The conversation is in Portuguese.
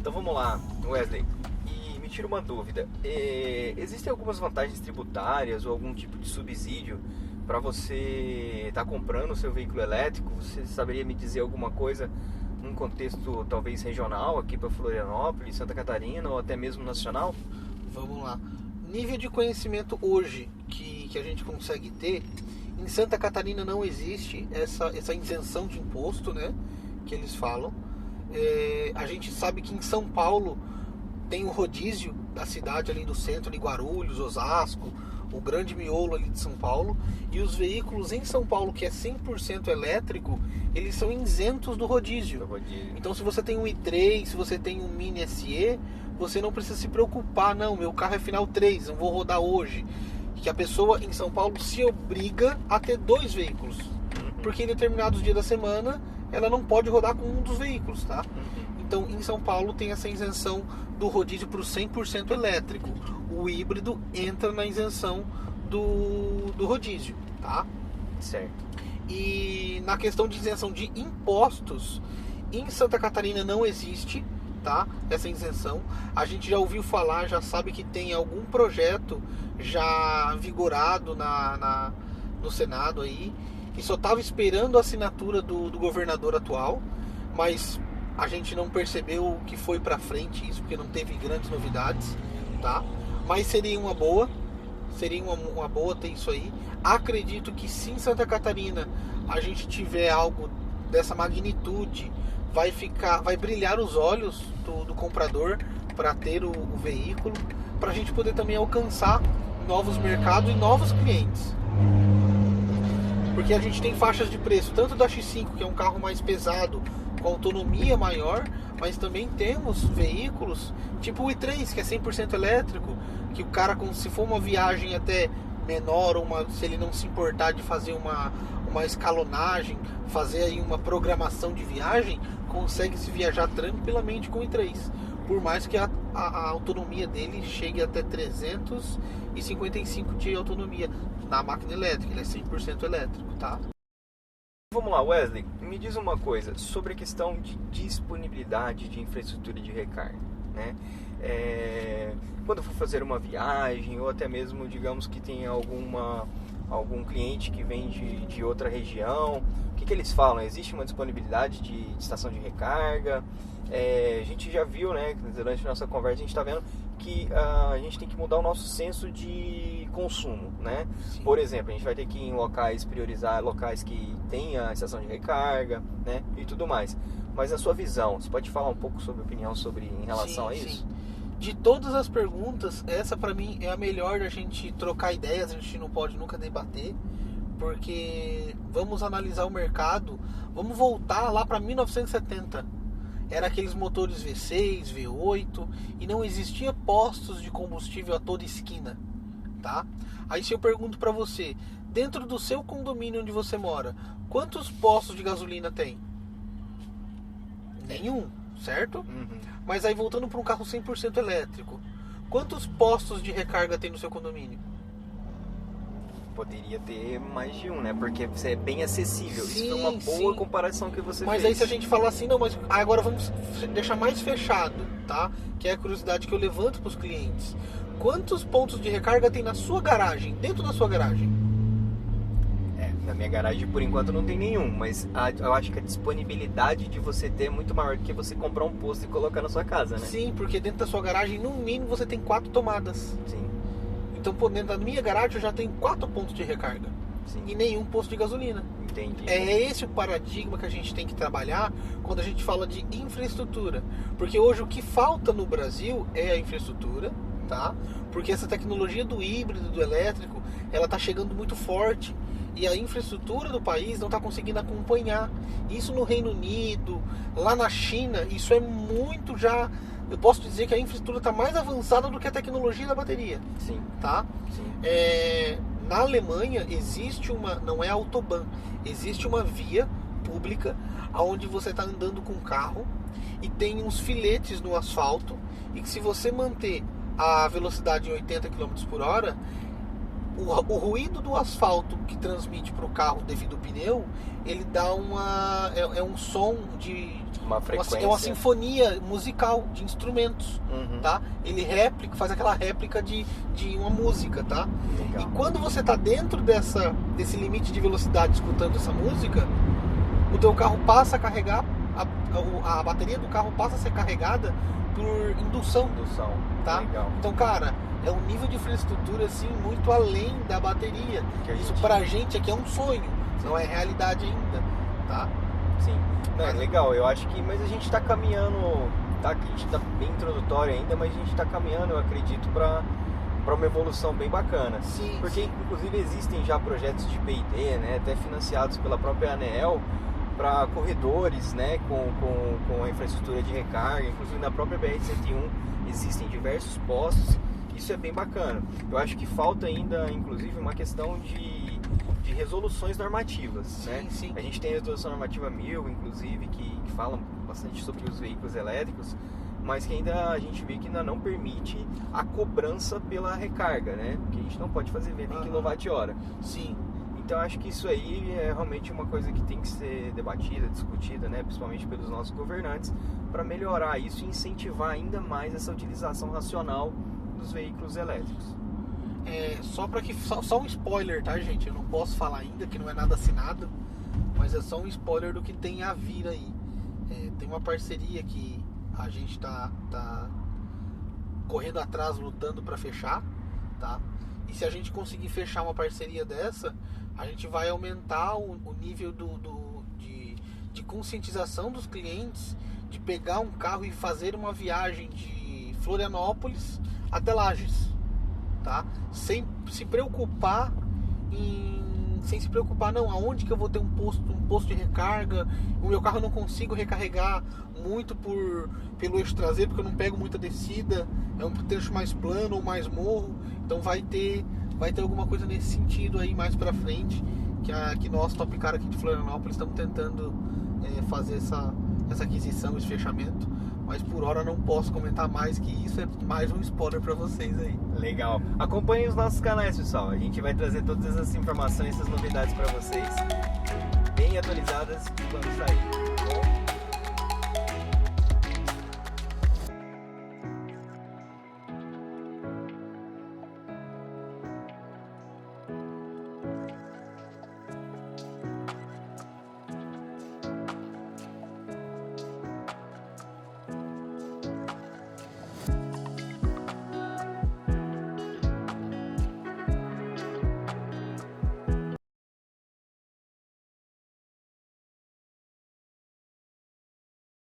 Então vamos lá, Wesley. E me tira uma dúvida. Existem algumas vantagens tributárias ou algum tipo de subsídio para você estar comprando o seu veículo elétrico? Você saberia me dizer alguma coisa num contexto talvez regional aqui para Florianópolis, Santa Catarina ou até mesmo nacional? Vamos lá. Nível de conhecimento hoje que a gente consegue ter, em Santa Catarina não existe essa isenção de imposto, né, que eles falam. A gente sabe que em São Paulo tem o rodízio da cidade ali do centro, de Guarulhos, Osasco, o grande miolo ali de São Paulo, e os veículos em São Paulo, que é 100% elétrico, eles são isentos do rodízio. Então se você tem um i3, se você tem um Mini SE, você não precisa se preocupar, não, meu carro é final 3, não vou rodar hoje. Que a pessoa em São Paulo se obriga a ter 2 veículos, porque em determinados dias da semana ela não pode rodar com um dos veículos, tá? Então em São Paulo tem essa isenção do rodízio para o 100% elétrico. O híbrido entra na isenção do rodízio, tá? Certo. E na questão de isenção de impostos, em Santa Catarina não existe, tá? Essa isenção. A gente já ouviu falar, já sabe que tem algum projeto já vigorado no Senado aí, e só estava esperando a assinatura do governador atual, mas a gente não percebeu que foi para frente isso, porque não teve grandes novidades, tá? Mas seria uma boa ter isso aí. Acredito que se em Santa Catarina a gente tiver algo dessa magnitude, vai brilhar os olhos do comprador para ter o veículo, para a gente poder também alcançar novos mercados e novos clientes. Porque a gente tem faixas de preço, tanto da X5, que é um carro mais pesado, com autonomia maior, mas também temos veículos tipo o i3, que é 100% elétrico, que o cara, se for uma viagem até menor, se ele não se importar de fazer uma escalonagem, fazer aí uma programação de viagem, consegue se viajar tranquilamente com o i3, por mais que a autonomia dele chegue até 355 de autonomia na máquina elétrica. Ele é 100% elétrico, tá? Vamos lá, Wesley, me diz uma coisa sobre a questão de disponibilidade de infraestrutura de recarga, né? Quando for fazer uma viagem, ou até mesmo, digamos que tem algum cliente que vem de outra região, o que eles falam? Existe uma disponibilidade de estação de recarga? A gente já viu, né, durante a nossa conversa, a gente está vendo que a gente tem que mudar o nosso senso de consumo, né? Sim. Por exemplo, a gente vai ter que ir em priorizar locais que tenha estação de recarga, né, e tudo mais. Mas na sua visão, você pode falar um pouco sobre a opinião em relação a isso? Sim. De todas as perguntas, essa pra mim é a melhor da gente trocar ideias. A gente não pode nunca debater, porque vamos analisar o mercado, vamos voltar lá para 1970. Era aqueles motores V6, V8, e não existia postos de combustível a toda esquina, tá? Aí se eu pergunto pra você, dentro do seu condomínio onde você mora, quantos postos de gasolina tem? Nenhum, certo? Mas aí voltando para um carro 100% elétrico, quantos postos de recarga tem no seu condomínio? Poderia ter mais de um, né? Porque é bem acessível. Sim, isso foi uma boa comparação que você mas fez. aí se a gente falar assim, não, mas agora vamos deixar mais fechado, tá? Que é a curiosidade que eu levanto para os clientes. Quantos pontos de recarga tem na sua garagem, dentro da sua garagem? Na minha garagem, por enquanto, não tem nenhum, mas eu acho que a disponibilidade de você ter é muito maior do que você comprar um posto e colocar na sua casa, né? Sim, porque dentro da sua garagem, no mínimo, você tem 4 tomadas. Sim. Então, dentro da minha garagem, eu já tenho 4 pontos de recarga. Sim. E nenhum posto de gasolina. Entendi. É esse o paradigma que a gente tem que trabalhar quando a gente fala de infraestrutura. Porque hoje o que falta no Brasil é a infraestrutura, tá? Porque essa tecnologia do híbrido, do elétrico, ela tá chegando muito forte. E a infraestrutura do país não está conseguindo acompanhar. Isso no Reino Unido, lá na China, isso é muito já... Eu posso dizer que a infraestrutura está mais avançada do que a tecnologia da bateria. Sim. Tá? Sim. Na Alemanha existe não é autobahn, existe uma via pública onde você está andando com o carro e tem uns filetes no asfalto, e que se você manter a velocidade em 80 km por hora, o ruído do asfalto que transmite para o carro devido ao pneu, ele dá um som de Uma frequência. é uma sinfonia musical de instrumentos, tá? Ele faz aquela réplica de uma música, tá? Legal. E quando você tá dentro desse limite de velocidade escutando essa música, o teu carro passa a carregar, a bateria do carro passa a ser carregada por indução, tá? Legal. Então, cara, é um nível de infraestrutura assim muito além da bateria. Isso pra gente aqui é um sonho, não é realidade ainda, tá? Sim. Não, é legal, eu acho que... Mas a gente tá caminhando... Tá, a gente tá bem introdutório ainda, mas a gente tá caminhando, eu acredito, para uma evolução bem bacana. Sim, porque, sim. inclusive, existem já projetos de P&D, né, até financiados pela própria ANEEL, para corredores, né, com a infraestrutura de recarga. Inclusive, na própria BR-101 existem diversos postos. Isso é bem bacana. Eu acho que falta ainda, inclusive, uma questão de resoluções normativas, sim, né? Sim. A gente tem a resolução normativa 1000, inclusive, que fala bastante sobre os veículos elétricos, mas que ainda a gente vê que ainda não permite a cobrança pela recarga, né? Porque a gente não pode fazer venda em kWh. Sim. Então acho que isso aí é realmente uma coisa que tem que ser debatida, discutida, né? Principalmente pelos nossos governantes, para melhorar isso e incentivar ainda mais essa utilização racional dos veículos elétricos. Só um spoiler, tá, gente? Eu não posso falar ainda, que não é nada assinado, mas é só um spoiler do que tem a vir aí. Tem uma parceria que a gente tá correndo atrás, lutando para fechar, tá? E se a gente conseguir fechar uma parceria dessa, a gente vai aumentar o nível de conscientização dos clientes, de pegar um carro e fazer uma viagem de Florianópolis até Lages, tá? Sem se preocupar não, aonde que eu vou ter um posto de recarga. O meu carro eu não consigo recarregar muito pelo eixo traseiro, porque eu não pego muita descida, é um trecho mais plano ou mais morro. Então vai ter alguma coisa nesse sentido aí mais pra frente, que nós, Top Car aqui de Florianópolis, estamos tentando fazer essa aquisição, esse fechamento. Mas por hora não posso comentar mais que isso, é mais um spoiler pra vocês aí. Legal. Acompanhem os nossos canais, pessoal. A gente vai trazer todas essas informações, essas novidades pra vocês, bem atualizadas quando sair. Bom?